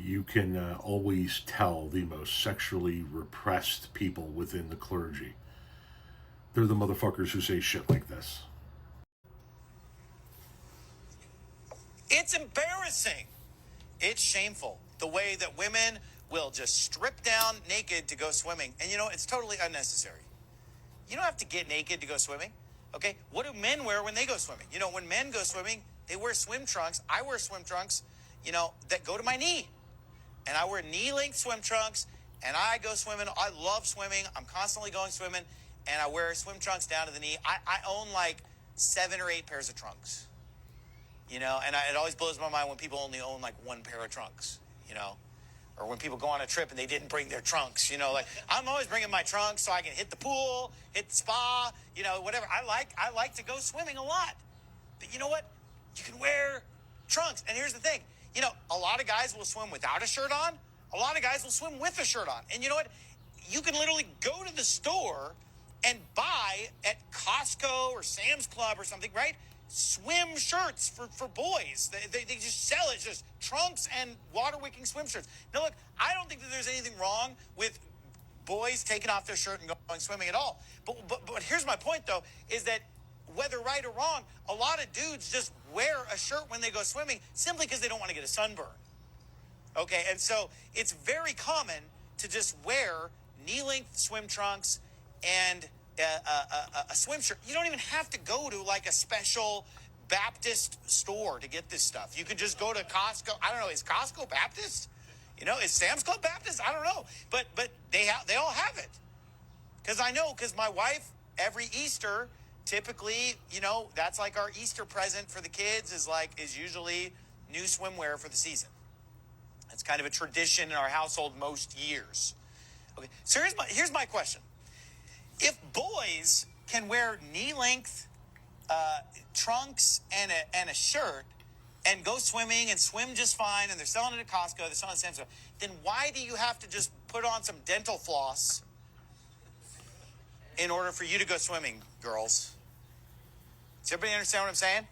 you can always tell the most sexually repressed people within the clergy. They're the motherfuckers who say shit like this. It's embarrassing. It's shameful. The way that women will just strip down naked to go swimming. And you know, it's totally unnecessary. You don't have to get naked to go swimming. Okay? What do men wear when they go swimming? You know, when men go swimming, they wear swim trunks. I wear swim trunks, you know, that go to my knee. And I wear knee-length swim trunks, and I go swimming. I love swimming. I'm constantly going swimming, and I wear swim trunks down to the knee. I own like 7 or 8 pairs of trunks, you know, and it always blows my mind when people only own like 1 pair of trunks, you know, or when people go on a trip and they didn't bring their trunks, you know, like I'm always bringing my trunks so I can hit the pool, hit the spa, you know, whatever. I like to go swimming a lot, but you know what? You can wear trunks, and here's the thing. You know, a lot of guys will swim without a shirt on. A lot of guys will swim with a shirt on. And you know what? You can literally go to the store and buy at Costco or Sam's Club or something, right? Swim shirts for boys. They just sell it, just trunks and water wicking swim shirts. Now, look, I don't think that there's anything wrong with boys taking off their shirt and going swimming at all. But here's my point, though, is that whether right or wrong, a lot of dudes just wear a shirt when they go swimming simply because they don't want to get a sunburn. Okay, and so it's very common to just wear knee-length swim trunks and a swim shirt. You don't even have to go to like a special Baptist store to get this stuff. You could just go to Costco. I don't know, is Costco Baptist? You know, is Sam's Club Baptist? I don't know, but they all have it. Because my wife every Easter. Typically, you know, that's like our Easter present for the kids is usually new swimwear for the season. It's kind of a tradition in our household most years. Okay, so here's my question. If boys can wear knee-length trunks and a shirt and go swimming and swim just fine, and they're selling it at Costco, they're selling it at Sam's, then why do you have to just put on some dental floss in order for you to go swimming, girls? Does everybody understand what I'm saying?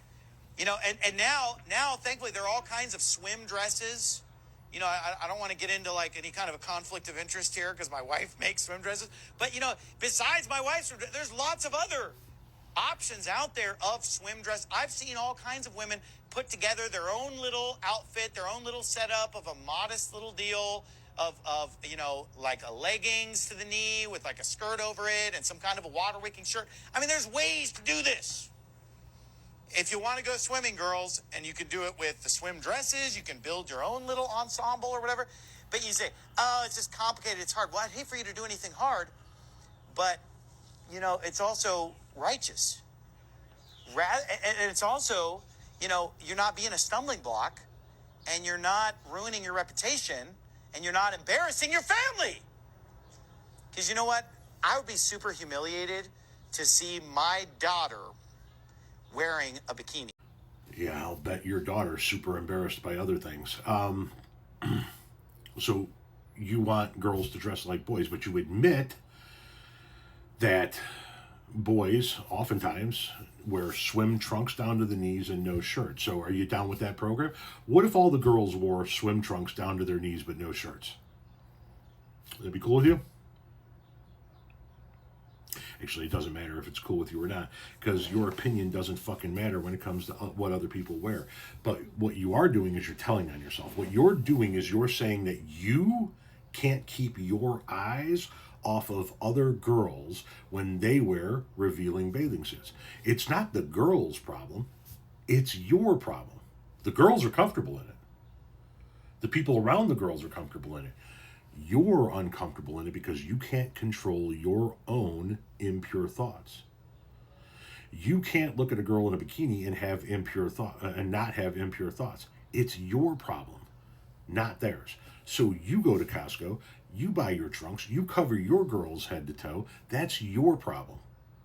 You know, and now, thankfully, there are all kinds of swim dresses. You know, I don't want to get into like any kind of a conflict of interest here because my wife makes swim dresses. But, you know, besides my wife's swim dress, there's lots of other options out there of swim dress. I've seen all kinds of women put together their own little outfit, their own little setup of a modest little deal of you know, like a leggings to the knee with like a skirt over it and some kind of a water wicking shirt. I mean, there's ways to do this. If you want to go swimming, girls, and you can do it with the swim dresses, you can build your own little ensemble or whatever. But you say, oh, it's just complicated, it's hard. Well, I'd hate for you to do anything hard, but, you know, it's also righteous. And it's also, you know, you're not being a stumbling block, and you're not ruining your reputation, and you're not embarrassing your family. Because you know what? I would be super humiliated to see my daughter wearing a bikini. Yeah, I'll bet your daughter's super embarrassed by other things. So you want girls to dress like boys, but you admit that boys oftentimes wear swim trunks down to the knees and no shirt. So are you down with that program? What if all the girls wore swim trunks down to their knees but no shirts? Would that be cool with you? Actually, it doesn't matter if it's cool with you or not, because your opinion doesn't fucking matter when it comes to what other people wear. But what you are doing is you're telling on yourself. What you're doing is you're saying that you can't keep your eyes off of other girls when they wear revealing bathing suits. It's not the girl's problem. It's your problem. The girls are comfortable in it. The people around the girls are comfortable in it. You're uncomfortable in it because you can't control your own impure thoughts. You can't look at a girl in a bikini and have impure thought and not have impure thoughts. It's your problem, not theirs. So you go to Costco, you buy your trunks, you cover your girls head to toe. That's your problem,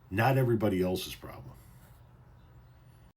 not everybody else's problem.